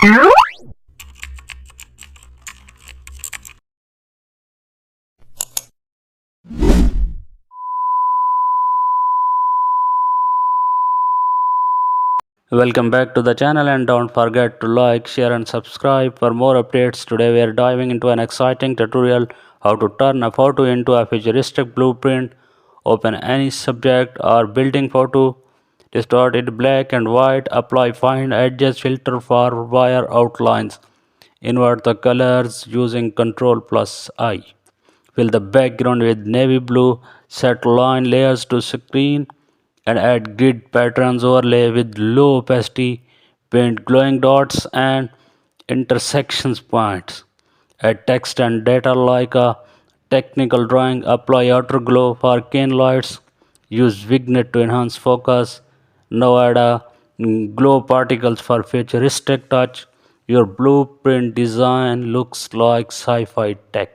Welcome back to the channel, and don't forget to like, share and subscribe for more updates. Today we are diving into an exciting tutorial how to turn a photo into a futuristic blueprint. Open any subject or building photo, distort it black and white, apply fine edges filter for wire outlines, invert the colors using Ctrl plus I. Fill the background with navy blue, set line layers to screen, and add grid patterns overlay with low opacity, paint glowing dots and intersections points. Add text and data like a technical drawing, apply outer glow for cane lights, use vignette to enhance focus. Now add a glow particles for futuristic touch. Your blueprint design looks like sci-fi tech.